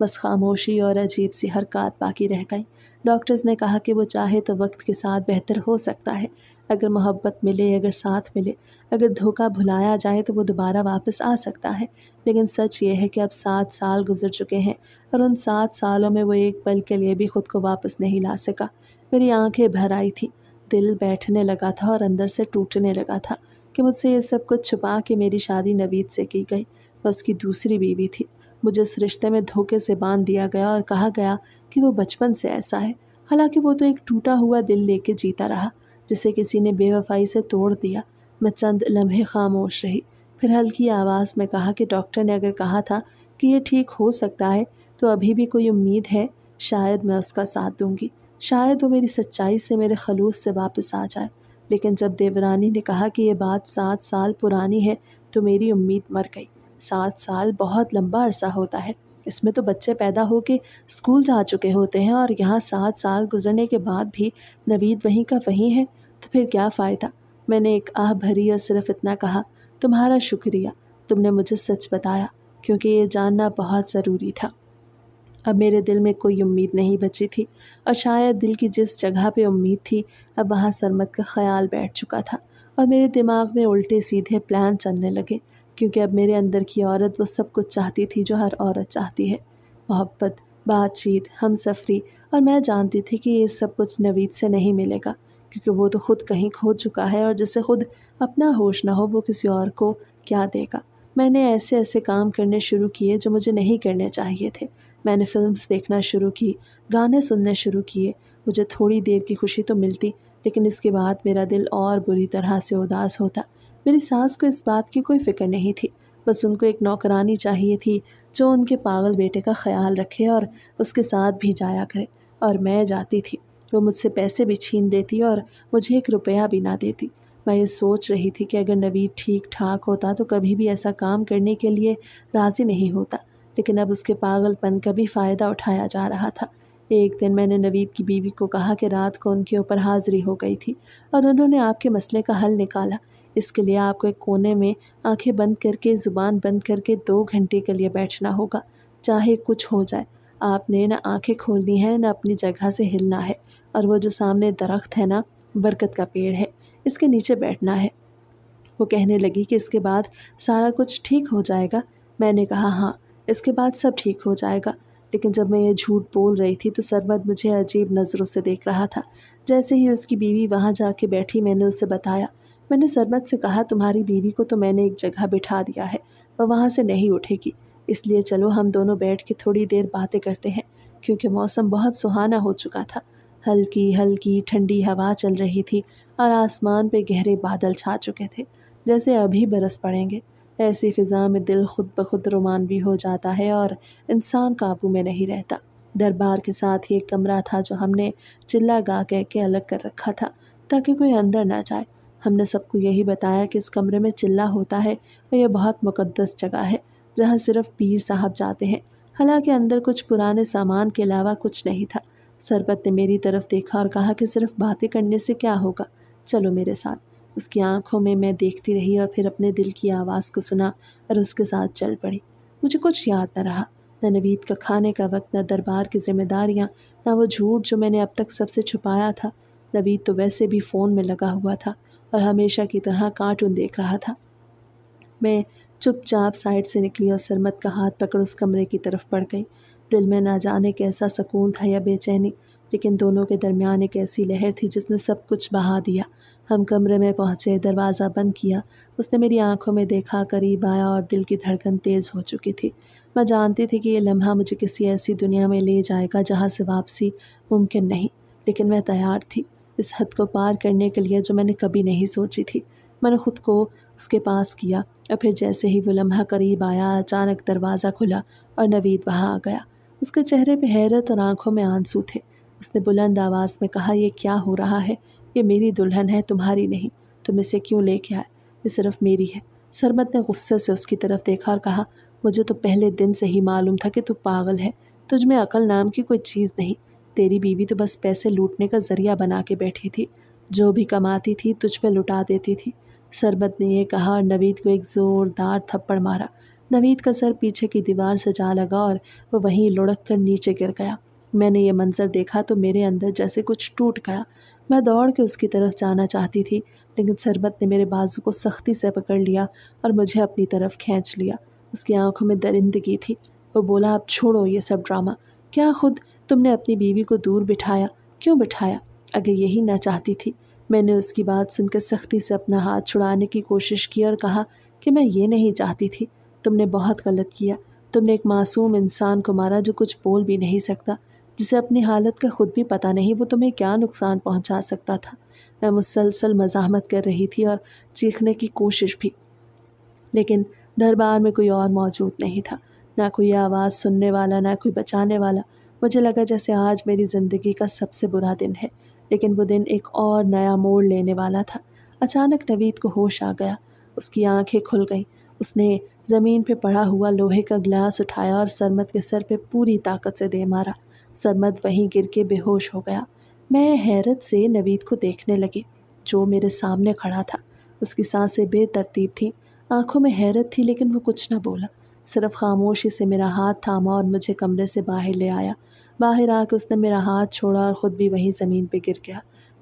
بس خاموشی اور عجیب سی حرکات باقی رہ گئیں۔ ڈاکٹرز نے کہا کہ وہ چاہے تو وقت کے ساتھ بہتر ہو سکتا ہے، اگر محبت ملے، اگر ساتھ ملے، اگر دھوکہ بھلایا جائے تو وہ دوبارہ واپس آ سکتا ہے۔ لیکن سچ یہ ہے کہ اب 7 سال گزر چکے ہیں اور ان 7 سالوں میں وہ ایک پل کے لیے بھی خود کو واپس نہیں لا سکا۔ میری آنکھیں بھر آئی تھیں، دل بیٹھنے لگا تھا اور اندر سے ٹوٹنے لگا تھا کہ مجھ سے یہ سب کچھ چھپا کے میری شادی نوید سے کی گئی۔ وہ اس کی دوسری بیوی تھی، مجھے اس رشتے میں دھوکے سے باندھ دیا گیا اور کہا گیا کہ وہ بچپن سے ایسا ہے، حالانکہ وہ تو ایک ٹوٹا ہوا دل لے کے جیتا رہا جسے کسی نے بے وفائی سے توڑ دیا۔ میں چند لمحے خاموش رہی، پھر ہلکی آواز میں کہا کہ ڈاکٹر نے اگر کہا تھا کہ یہ ٹھیک ہو سکتا ہے تو ابھی بھی کوئی امید ہے، شاید میں اس کا ساتھ دوں گی، شاید وہ میری سچائی سے، میرے خلوص سے واپس آ جائے۔ لیکن جب دیورانی نے کہا کہ یہ بات 7 سال پرانی ہے تو میری امید مر گئی۔ 7 سال بہت لمبا عرصہ ہوتا ہے، اس میں تو بچے پیدا ہو کے اسکول جا چکے ہوتے ہیں، اور یہاں 7 سال گزرنے کے بعد بھی نوید وہیں کا وہیں ہے، تو پھر کیا فائدہ؟ میں نے ایک آہ بھری اور صرف اتنا کہا، تمہارا شکریہ، تم نے مجھے سچ بتایا، کیونکہ یہ جاننا بہت ضروری تھا۔ اب میرے دل میں کوئی امید نہیں بچی تھی، اور شاید دل کی جس جگہ پہ امید تھی اب وہاں سرمد کا خیال بیٹھ چکا تھا، اور میرے دماغ میں الٹے سیدھے پلان چلنے لگے، کیونکہ اب میرے اندر کی عورت وہ سب کچھ چاہتی تھی جو ہر عورت چاہتی ہے، محبت، بات چیت، ہم سفری، اور میں جانتی تھی کہ یہ سب کچھ نوید سے نہیں ملے گا، کیونکہ وہ تو خود کہیں کھو چکا ہے، اور جسے خود اپنا ہوش نہ ہو وہ کسی اور کو کیا دے گا۔ میں نے ایسے ایسے کام کرنے شروع کیے جو مجھے نہیں کرنے چاہیے تھے۔ میں نے فلمز دیکھنا شروع کی، گانے سننے شروع کیے، مجھے تھوڑی دیر کی خوشی تو ملتی، لیکن اس کے بعد میرا دل اور بری طرح سے اداس ہوتا۔ میری ساس کو اس بات کی کوئی فکر نہیں تھی، بس ان کو ایک نوکرانی چاہیے تھی جو ان کے پاگل بیٹے کا خیال رکھے اور اس کے ساتھ بھی جایا کرے، اور میں جاتی تھی، وہ مجھ سے پیسے بھی چھین لیتی اور مجھے 1 روپیہ بھی نہ دیتی۔ میں یہ سوچ رہی تھی کہ اگر نوید ٹھیک ٹھاک ہوتا تو کبھی بھی ایسا کام کرنے کے لیے راضی نہیں ہوتا، لیکن اب اس کے پاگل پن کا بھی فائدہ اٹھایا جا رہا تھا۔ ایک دن میں نے نوید کی بیوی کو کہا کہ رات کو ان کے اوپر حاضری ہو گئی تھی اور انہوں نے آپ کے مسئلے کا حل نکالا، اس کے لیے آپ کو ایک کونے میں آنکھیں بند کر کے، زبان بند کر کے 2 گھنٹے کے لیے بیٹھنا ہوگا، چاہے کچھ ہو جائے۔ آپ نے نہ آنکھیں کھولنی ہیں نہ اپنی جگہ سے ہلنا ہے، اور وہ جو سامنے درخت ہے نا، برکت کا پیڑ ہے، اس کے نیچے بیٹھنا ہے۔ وہ کہنے لگی کہ اس کے بعد سارا کچھ ٹھیک ہو جائے گا۔ میں نے کہا ہاں، اس کے بعد سب ٹھیک ہو جائے گا، لیکن جب میں یہ جھوٹ بول رہی تھی تو سرمد مجھے عجیب نظروں سے دیکھ رہا تھا۔ جیسے ہی اس کی بیوی وہاں جا کے بیٹھی میں نے اسے بتایا۔ میں نے سرمد سے کہا تمہاری بیوی کو تو میں نے ایک جگہ بٹھا دیا ہے، وہ وہاں سے نہیں اٹھے گی، اس لیے چلو ہم دونوں بیٹھ کے تھوڑی دیر باتیں کرتے ہیں، کیونکہ موسم بہت سہانا ہو چکا تھا۔ ہلکی ہلکی ٹھنڈی ہوا چل رہی تھی اور آسمان پہ گہرے بادل چھا چکے تھے، جیسے ابھی برس پڑیں گے۔ ایسی فضا میں دل خود بخود رومانوی ہو جاتا ہے اور انسان قابو میں نہیں رہتا۔ دربار کے ساتھ ہی ایک کمرہ تھا جو ہم نے چلا گا کہہ کے الگ کر رکھا تھا تاکہ کوئی اندر نہ جائے۔ ہم نے سب کو یہی بتایا کہ اس کمرے میں چلا ہوتا ہے اور یہ بہت مقدس جگہ ہے جہاں صرف پیر صاحب جاتے ہیں، حالانکہ اندر کچھ پرانے سامان کے علاوہ کچھ نہیں تھا۔ سربت نے میری طرف دیکھا اور کہا کہ صرف باتیں کرنے سے کیا ہوگا، چلو میرے ساتھ۔ اس کی آنکھوں میں دیکھتی رہی اور پھر اپنے دل کی آواز کو سنا اور اس کے ساتھ چل پڑی۔ مجھے کچھ یاد نہ رہا، نہ نوید کا کھانے کا وقت، نہ دربار کی ذمہ داریاں، نہ وہ جھوٹ جو میں نے اب تک سب سے چھپایا تھا۔ نوید تو ویسے بھی فون میں لگا ہوا تھا اور ہمیشہ کی طرح کارٹون دیکھ رہا تھا۔ میں چپ چاپ سائڈ سے نکلی اور سرمد کا ہاتھ پکڑ اس کمرے کی طرف بڑھ گئی۔ دل میں نہ جانے کیسا سکون تھا یا بے چینی، لیکن دونوں کے درمیان ایک ایسی لہر تھی جس نے سب کچھ بہا دیا۔ ہم کمرے میں پہنچے، دروازہ بند کیا، اس نے میری آنکھوں میں دیکھا، قریب آیا اور دل کی دھڑکن تیز ہو چکی تھی۔ میں جانتی تھی کہ یہ لمحہ مجھے کسی ایسی دنیا میں لے جائے گا جہاں سے واپسی ممکن نہیں، لیکن میں تیار تھی اس حد کو پار کرنے کے لیے جو میں نے کبھی نہیں سوچی تھی۔ میں نے خود کو اس کے پاس کیا اور پھر جیسے ہی وہ لمحہ قریب آیا، اچانک دروازہ کھلا اور نوید وہاں آ گیا۔ اس کے چہرے پہ حیرت اور آنکھوں میں آنسو تھے۔ اس نے بلند آواز میں کہا، یہ کیا ہو رہا ہے؟ یہ میری دلہن ہے، تمہاری نہیں، تم اسے کیوں لے کے آئے؟ یہ صرف میری ہے۔ سرمد نے غصے سے اس کی طرف دیکھا اور کہا، مجھے تو پہلے دن سے ہی معلوم تھا کہ تو پاگل ہے، تجھ میں عقل نام کی کوئی چیز نہیں، تیری بیوی تو بس پیسے لوٹنے کا ذریعہ بنا کے بیٹھی تھی، جو بھی کماتی تھی تجھ پہ لٹا دیتی تھی۔ سرمد نے یہ کہا اور نوید کو ایک زوردار تھپڑ مارا۔ نوید کا سر پیچھے کی دیوار سے جا لگا اور وہ وہیں لڑک کر نیچے گر گیا۔ میں نے یہ منظر دیکھا تو میرے اندر جیسے کچھ ٹوٹ گیا۔ میں دوڑ کے اس کی طرف جانا چاہتی تھی، لیکن سرمت نے میرے بازو کو سختی سے پکڑ لیا اور مجھے اپنی طرف کھینچ لیا۔ اس کی آنکھوں میں درندگی تھی۔ وہ بولا، اب چھوڑو یہ سب ڈرامہ۔ کیا خود تم نے اپنی بیوی کو دور بٹھایا؟ کیوں بٹھایا؟ اگر یہی نہ چاہتی تھی؟ میں نے اس کی بات سن کے سختی سے اپنا ہاتھ چھڑانے کی کوشش کی اور کہا کہ میں یہ نہیں چاہتی تھی۔ تم نے بہت غلط کیا۔ تم نے ایک معصوم انسان کو مارا جو کچھ بول بھی نہیں سکتا، جسے اپنی حالت کا خود بھی پتہ نہیں وہ تمہیں کیا نقصان پہنچا سکتا تھا۔ میں مسلسل مزاحمت کر رہی تھی اور چیخنے کی کوشش بھی، لیکن دربار میں کوئی اور موجود نہیں تھا، نہ کوئی آواز سننے والا، نہ کوئی بچانے والا۔ مجھے لگا جیسے آج میری زندگی کا سب سے برا دن ہے، لیکن وہ دن ایک اور نیا موڑ لینے والا تھا۔ اچانک نوید کو ہوش آ گیا۔ اس کی آنکھیں کھل گئیں۔ اس نے زمین پہ پڑا ہوا لوہے کا گلاس اٹھایا اور سرمت کے سر پہ پوری طاقت سے دے مارا۔ سرمت وہیں گر کے بے ہوش ہو گیا۔ میں حیرت سے نوید کو دیکھنے لگی، جو میرے سامنے کھڑا تھا۔ اس کی سانسیں بے ترتیب تھیں، آنکھوں میں حیرت تھی، لیکن وہ کچھ نہ بولا، صرف خاموشی سے میرا ہاتھ تھاما اور مجھے کمرے سے باہر لے آیا۔ باہر آ کے اس نے میرا ہاتھ چھوڑا اور خود بھی وہیں زمین پہ گر گیا۔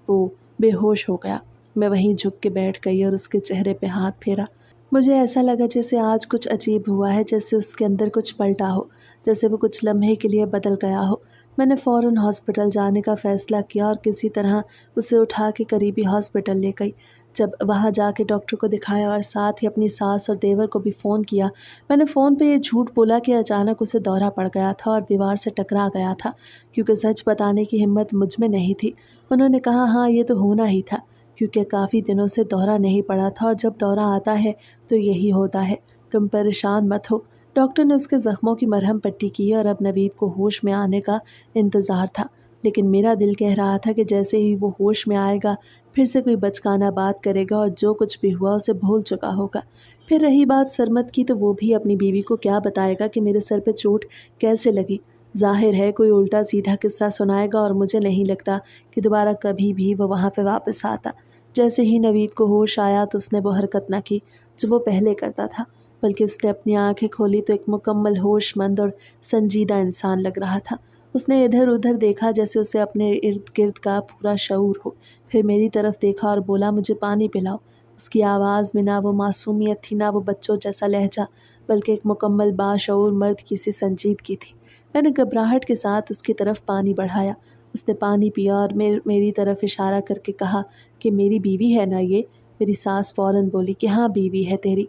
وہ بے ہوش ہو گیا۔ میں وہیں جھک کے بیٹھ گئی اور اس کے چہرے پہ ہاتھ پھیرا۔ مجھے ایسا لگا جیسے آج کچھ عجیب ہوا ہے، جیسے اس کے اندر کچھ پلٹا ہو، جیسے وہ کچھ لمحے کے لیے بدل گیا ہو۔ میں نے فوراً ہاسپٹل جانے کا فیصلہ کیا اور کسی طرح اسے اٹھا کے قریبی ہاسپٹل لے گئی۔ جب وہاں جا کے ڈاکٹر کو دکھایا اور ساتھ ہی اپنی ساس اور دیور کو بھی فون کیا، میں نے فون پہ یہ جھوٹ بولا کہ اچانک اسے دورہ پڑ گیا تھا اور دیوار سے ٹکرا گیا تھا، کیونکہ سچ بتانے کی ہمت مجھ میں نہیں تھی۔ انہوں نے کہا، ہاں یہ تو ہونا ہی تھا، کیونکہ کافی دنوں سے دورہ نہیں پڑا تھا اور جب دورہ آتا ہے تو یہی ہوتا ہے۔ تم پریشان مت ہو۔ ڈاکٹر نے اس کے زخموں کی مرہم پٹی کی اور اب نوید کو ہوش میں آنے کا انتظار تھا، لیکن میرا دل کہہ رہا تھا کہ جیسے ہی وہ ہوش میں آئے گا پھر سے کوئی بچکانہ بات کرے گا اور جو کچھ بھی ہوا اسے بھول چکا ہوگا۔ پھر رہی بات سرمت کی، تو وہ بھی اپنی بیوی کو کیا بتائے گا کہ میرے سر پہ چوٹ کیسے لگی۔ ظاہر ہے کوئی الٹا سیدھا قصہ سنائے گا اور مجھے نہیں لگتا کہ دوبارہ کبھی بھی وہ وہاں پہ واپس آتا۔ جیسے ہی نوید کو ہوش آیا تو اس نے وہ حرکت نہ کی جو وہ پہلے کرتا تھا، بلکہ اس نے اپنی آنکھیں کھولی تو ایک مکمل ہوش مند اور سنجیدہ انسان لگ رہا تھا۔ اس نے ادھر ادھر دیکھا جیسے اسے اپنے ارد گرد کا پورا شعور ہو، پھر میری طرف دیکھا اور بولا، مجھے پانی پلاؤ۔ اس کی آواز میں نہ وہ معصومیت تھی، نہ وہ بچوں جیسا لہجہ، بلکہ ایک مکمل باشعور مرد کی سی سنجیدگی تھی۔ میں نے گھبراہٹ کے ساتھ اس کی طرف پانی بڑھایا۔ اس نے پانی پیا اور میری طرف اشارہ کر کے کہا کہ میری بیوی ہے نا یہ؟ میری ساس فوراً بولی کہ ہاں بیوی ہے تیری،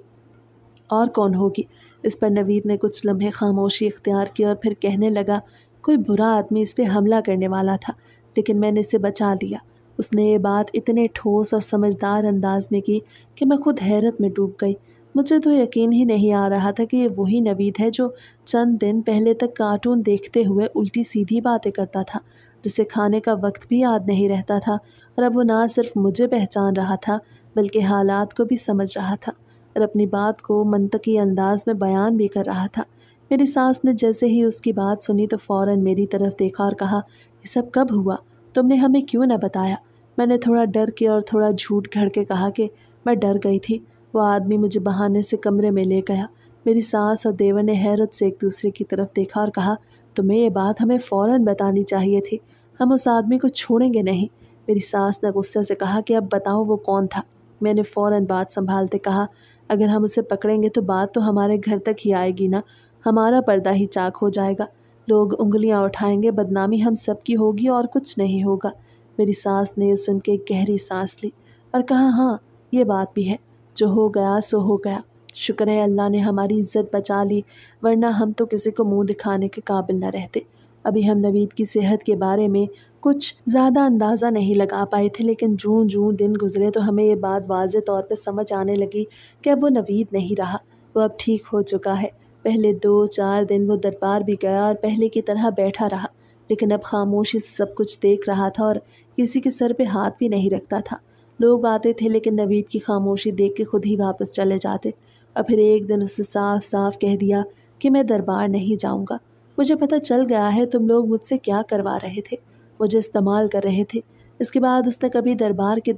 اور کون ہوگی؟ اس پر نوید نے کچھ لمحے خاموشی اختیار کی اور پھر کہنے لگا، کوئی برا آدمی اس پہ حملہ کرنے والا تھا، لیکن میں نے اسے بچا لیا۔ اس نے یہ بات اتنے ٹھوس اور سمجھدار انداز میں کی کہ میں خود حیرت میں ڈوب گئی۔ مجھے تو یقین ہی نہیں آ رہا تھا کہ یہ وہی نوید ہے جو چند دن پہلے تک کارٹون دیکھتے ہوئے الٹی سیدھی باتیں کرتا تھا، جسے کھانے کا وقت بھی یاد نہیں رہتا تھا، اور اب وہ نہ صرف مجھے پہچان رہا تھا بلکہ حالات کو بھی سمجھ رہا تھا اور اپنی بات کو منطقی انداز میں بیان بھی کر رہا تھا۔ میری ساس نے جیسے ہی اس کی بات سنی تو فوراً میری طرف دیکھا اور کہا، یہ سب کب ہوا؟ تم نے ہمیں کیوں نہ بتایا؟ میں نے تھوڑا ڈر کے اور تھوڑا جھوٹ گھڑ کے کہا کہ میں ڈر گئی تھی، وہ آدمی مجھے بہانے سے کمرے میں لے گیا۔ میری ساس اور دیور نے حیرت سے ایک دوسرے کی طرف دیکھا اور کہا، تمہیں یہ بات ہمیں فوراً بتانی چاہیے تھی، ہم اس آدمی کو چھوڑیں گے نہیں۔ میری ساس نے غصے سے کہا کہ اب بتاؤ وہ کون تھا؟ میں نے فوراً بات سنبھالتے کہا، اگر ہم اسے پکڑیں گے تو بات تو ہمارے گھر تک ہی آئے گی نا، ہمارا پردہ ہی چاک ہو جائے گا، لوگ انگلیاں اٹھائیں گے، بدنامی ہم سب کی ہوگی اور کچھ نہیں ہوگا۔ میری ساس نے یہ سن کے ایک گہری سانس لی اور کہا، ہاں یہ بات بھی ہے، جو ہو گیا سو ہو گیا، شکر ہے اللہ نے ہماری عزت بچا لی، ورنہ ہم تو کسی کو منہ دکھانے کے قابل نہ رہتے۔ ابھی ہم نوید کی صحت کے بارے میں کچھ زیادہ اندازہ نہیں لگا پائے تھے، لیکن جوں جوں دن گزرے تو ہمیں یہ بات واضح طور پہ سمجھ آنے لگی کہ اب وہ نوید نہیں رہا، وہ اب ٹھیک ہو چکا ہے۔ پہلے 2-4 دن وہ دربار بھی گیا اور پہلے کی طرح بیٹھا رہا، لیکن اب خاموشی سے سب کچھ دیکھ رہا تھا اور کسی کے سر پہ ہاتھ بھی نہیں رکھتا تھا۔ لوگ آتے تھے لیکن نوید کی خاموشی دیکھ کے خود ہی واپس چلے جاتے، اور پھر ایک دن اس نے صاف صاف کہہ دیا کہ میں دربار نہیں جاؤں گا، مجھے پتہ چل گیا ہے تم لوگ مجھ سے کیا کروا رہے تھے، مجھے استعمال کر رہے تھے۔ اس کے بعد اس نے کبھی دربار کے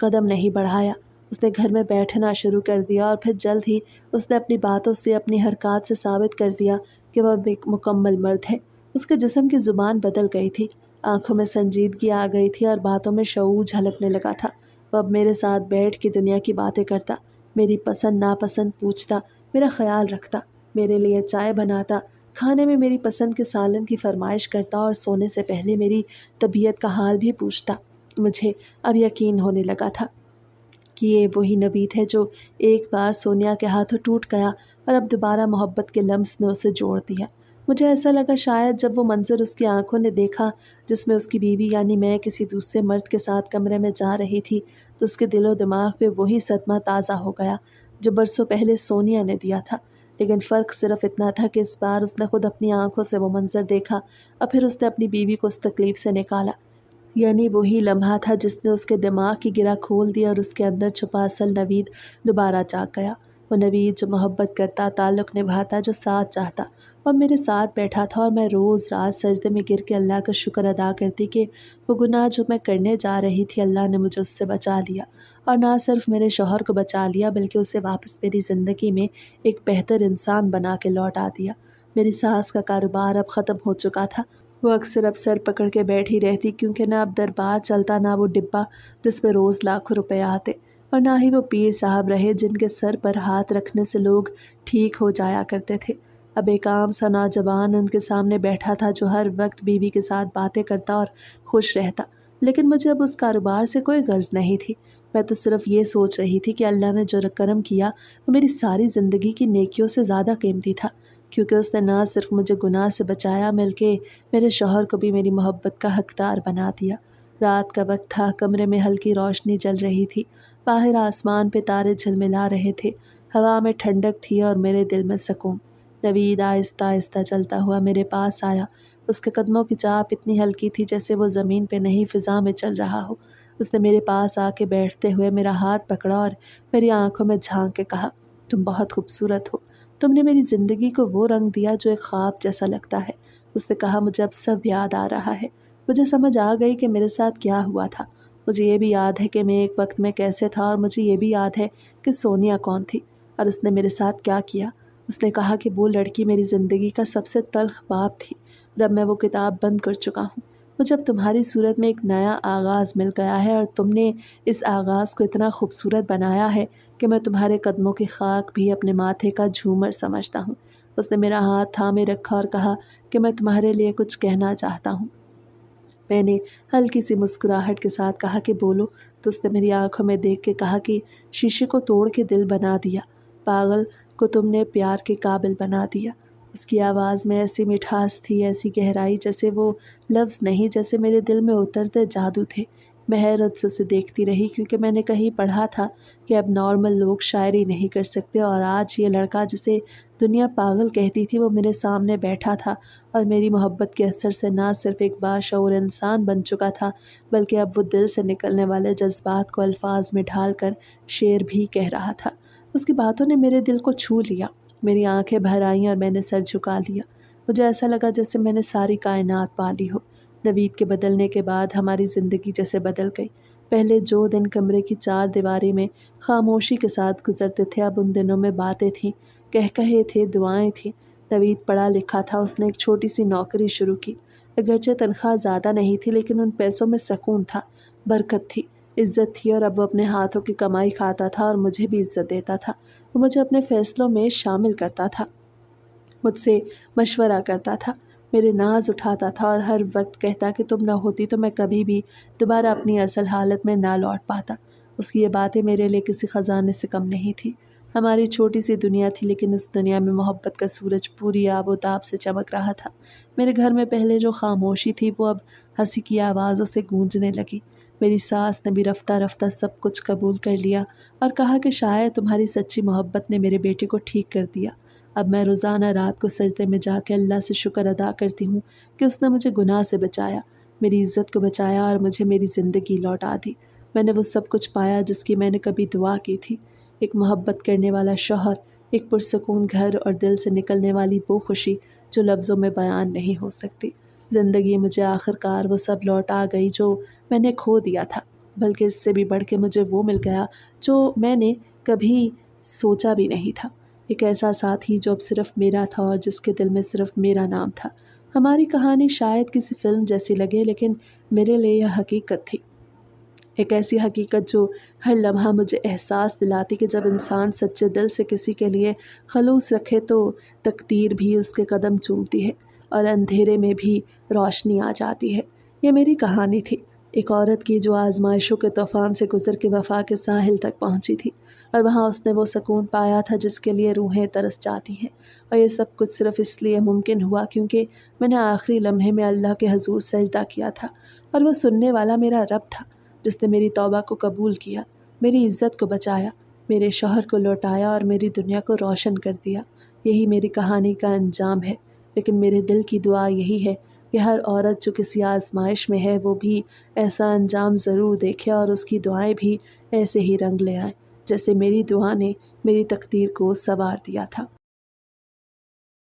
قدم نہیں بڑھایا۔ اس نے گھر میں بیٹھنا شروع کر دیا اور پھر جلد ہی اس نے اپنی باتوں سے اپنی حرکات سے ثابت کر دیا کہ وہ ایک مکمل مرد ہے۔ اس کے جسم کی زبان بدل گئی تھی، آنکھوں میں سنجیدگی آ گئی تھی اور باتوں میں شعور جھلکنے لگا تھا۔ وہ اب میرے ساتھ بیٹھ کے دنیا کی باتیں کرتا، میری پسند ناپسند پوچھتا، میرا خیال رکھتا، میرے لیے چائے بناتا، کھانے میں میری پسند کے سالن کی فرمائش کرتا اور سونے سے پہلے میری طبیعت کا حال بھی پوچھتا۔ مجھے اب یقین ہونے لگا تھا کہ یہ وہی نوید ہے جو ایک بار سونیا کے ہاتھوں ٹوٹ گیا اور اب دوبارہ محبت کے لمس نے اسے جوڑ دیا۔ مجھے ایسا لگا شاید جب وہ منظر اس کی آنکھوں نے دیکھا جس میں اس کی بیوی یعنی میں کسی دوسرے مرد کے ساتھ کمرے میں جا رہی تھی، تو اس کے دل و دماغ پہ وہی صدمہ تازہ ہو گیا جو برسوں پہلے سونیا نے دیا تھا۔ لیکن فرق صرف اتنا تھا کہ اس بار اس نے خود اپنی آنکھوں سے وہ منظر دیکھا اور پھر اس نے اپنی بیوی کو اس تکلیف سے نکالا۔ یعنی وہی لمحہ تھا جس نے اس کے دماغ کی گرہ کھول دی اور اس کے اندر چھپا اصل نوید دوبارہ جاگ گیا۔ وہ نوید جو محبت کرتا، تعلق نبھاتا، جو ساتھ چاہتا، وہ میرے ساتھ بیٹھا تھا اور میں روز رات سجدے میں گر کے اللہ کا شکر ادا کرتی کہ وہ گناہ جو میں کرنے جا رہی تھی اللہ نے مجھے اس سے بچا لیا، اور نہ صرف میرے شوہر کو بچا لیا بلکہ اسے واپس میری زندگی میں ایک بہتر انسان بنا کے لوٹا دیا۔ میری ساس کا کاروبار اب ختم ہو چکا تھا۔ وہ اکثر اب سر پکڑ کے بیٹھی رہتی کیونکہ نہ اب دربار چلتا، نہ وہ ڈبہ جس پہ روز لاکھوں روپے آتے، اور نہ ہی وہ پیر صاحب رہے جن کے سر پر ہاتھ رکھنے سے لوگ ٹھیک ہو جایا کرتے تھے۔ اب ایک عام سا نوجوان ان کے سامنے بیٹھا تھا جو ہر وقت بیوی کے ساتھ باتیں کرتا اور خوش رہتا، لیکن مجھے اب اس کاروبار سے کوئی غرض نہیں تھی۔ میں تو صرف یہ سوچ رہی تھی کہ اللہ نے جو کرم کیا وہ میری ساری زندگی کی نیکیوں سے زیادہ قیمتی تھا، کیونکہ اس نے نہ صرف مجھے گناہ سے بچایا بلکہ میرے شوہر کو بھی میری محبت کا حقدار بنا دیا۔ رات کا وقت تھا، کمرے میں ہلکی روشنی جل رہی تھی، باہر آسمان پہ تارے جھلملا رہے تھے، ہوا میں ٹھنڈک تھی اور میرے دل میں سکون۔ نوید آہستہ آہستہ چلتا ہوا میرے پاس آیا۔ اس کے قدموں کی چاپ اتنی ہلکی تھی جیسے وہ زمین پہ نہیں فضا میں چل رہا ہو۔ اس نے میرے پاس آ کے بیٹھتے ہوئے میرا ہاتھ پکڑا اور میری آنکھوں میں جھانک کے کہا، تم بہت خوبصورت ہو، تم نے میری زندگی کو وہ رنگ دیا جو ایک خواب جیسا لگتا ہے۔ اس نے کہا، مجھے اب سب یاد آ رہا ہے۔ مجھے سمجھ آ گئی کہ میرے ساتھ کیا ہوا تھا۔ مجھے یہ بھی یاد ہے کہ میں ایک وقت میں کیسے تھا، اور مجھے یہ بھی یاد ہے کہ سونیا کون تھی اور اس نے میرے ساتھ کیا کیا۔ اس نے کہا کہ وہ لڑکی میری زندگی کا سب سے تلخ باب تھی اور اب میں وہ کتاب بند کر چکا ہوں۔ مجھے اب تمہاری صورت میں ایک نیا آغاز مل گیا ہے اور تم نے اس آغاز کو اتنا خوبصورت بنایا ہے کہ میں تمہارے قدموں کی خاک بھی اپنے ماتھے کا جھومر سمجھتا ہوں۔ اس نے میرا ہاتھ تھامے رکھا اور کہا کہ میں تمہارے لیے کچھ کہنا چاہتا ہوں۔ میں نے ہلکی سی مسکراہٹ کے ساتھ کہا کہ بولو، تو اس نے میری آنکھوں میں دیکھ کے کہا کہ شیشے کو توڑ کے دل بنا دیا، پاگل کو تم نے پیار کے قابل بنا دیا۔ اس کی آواز میں ایسی مٹھاس تھی، ایسی گہرائی، جیسے وہ لفظ نہیں، جیسے میرے دل میں اترتے جادو تھے۔ میں حیرت سے اسے دیکھتی رہی کیونکہ میں نے کہیں پڑھا تھا کہ اب نارمل لوگ شاعری نہیں کر سکتے، اور آج یہ لڑکا جسے دنیا پاگل کہتی تھی وہ میرے سامنے بیٹھا تھا اور میری محبت کے اثر سے نہ صرف ایک باشعور انسان بن چکا تھا بلکہ اب وہ دل سے نکلنے والے جذبات کو الفاظ میں ڈھال کر شعر بھی کہہ رہا تھا۔ اس کی باتوں نے میرے دل کو چھو لیا، میری آنکھیں بھر آئیں اور میں نے سر جھکا لیا۔ مجھے ایسا لگا جیسے میں نے ساری کائنات پا لی ہو۔ نوید کے بدلنے کے بعد ہماری زندگی جیسے بدل گئی۔ پہلے جو دن کمرے کی چار دیواری میں خاموشی کے ساتھ گزرتے تھے اب ان دنوں میں باتیں تھیں، کہے تھے، دعائیں تھیں۔ نوید پڑھا لکھا تھا، اس نے ایک چھوٹی سی نوکری شروع کی، اگرچہ تنخواہ زیادہ نہیں تھی لیکن ان پیسوں میں سکون تھا، برکت تھی، عزت تھی، اور اب وہ اپنے ہاتھوں کی کمائی کھاتا تھا اور مجھے بھی عزت دیتا تھا۔ وہ مجھے اپنے فیصلوں میں شامل کرتا تھا، مجھ سے مشورہ کرتا تھا، میرے ناز اٹھاتا تھا اور ہر وقت کہتا کہ تم نہ ہوتی تو میں کبھی بھی دوبارہ اپنی اصل حالت میں نہ لوٹ پاتا۔ اس کی یہ باتیں میرے لیے کسی خزانے سے کم نہیں تھی۔ ہماری چھوٹی سی دنیا تھی لیکن اس دنیا میں محبت کا سورج پوری آب و تاب سے چمک رہا تھا۔ میرے گھر میں پہلے جو خاموشی تھی وہ اب ہنسی کی آوازوں سے گونجنے لگی۔ میری ساس نے بھی رفتہ رفتہ سب کچھ قبول کر لیا اور کہا کہ شاید تمہاری سچی محبت نے میرے بیٹے کو ٹھیک کر دیا۔ اب میں روزانہ رات کو سجدے میں جا کے اللہ سے شکر ادا کرتی ہوں کہ اس نے مجھے گناہ سے بچایا، میری عزت کو بچایا اور مجھے میری زندگی لوٹا دی۔ میں نے وہ سب کچھ پایا جس کی میں نے کبھی دعا کی تھی، ایک محبت کرنے والا شوہر، ایک پرسکون گھر اور دل سے نکلنے والی وہ خوشی جو لفظوں میں بیان نہیں ہو سکتی۔ زندگی مجھے آخر کار وہ سب لوٹا گئی جو میں نے کھو دیا تھا۔ بلکہ اس سے بھی بڑھ کے مجھے وہ مل گیا جو میں نے کبھی سوچا بھی نہیں تھا۔ ایک ایسا ساتھی جو اب صرف میرا تھا اور جس کے دل میں صرف میرا نام تھا۔ ہماری کہانی شاید کسی فلم جیسی لگے، لیکن میرے لیے یہ حقیقت تھی۔ ایک ایسی حقیقت جو ہر لمحہ مجھے احساس دلاتی کہ جب انسان سچے دل سے کسی کے لیے خلوص رکھے تو تقدیر بھی اس کے قدم چومتی ہے اور اندھیرے میں بھی روشنی آ جاتی ہے۔ یہ میری کہانی تھی، ایک عورت کی جو آزمائشوں کے طوفان سے گزر کے وفا کے ساحل تک پہنچی تھی، اور وہاں اس نے وہ سکون پایا تھا جس کے لیے روحیں ترس جاتی ہیں۔ اور یہ سب کچھ صرف اس لیے ممکن ہوا کیونکہ میں نے آخری لمحے میں اللہ کے حضور سجدہ کیا تھا، اور وہ سننے والا میرا رب تھا جس نے میری توبہ کو قبول کیا، میری عزت کو بچایا، میرے شوہر کو لوٹایا اور میری دنیا کو روشن کر دیا۔ یہی میری کہانی کا انجام ہے، لیکن میرے دل کی دعا یہی ہے کہ ہر عورت جو کسی آزمائش میں ہے وہ بھی ایسا انجام ضرور دیکھے اور اس کی دعائیں بھی ایسے ہی رنگ لے آئیں جیسے میری دعا نے میری تقدیر کو سنوار دیا تھا۔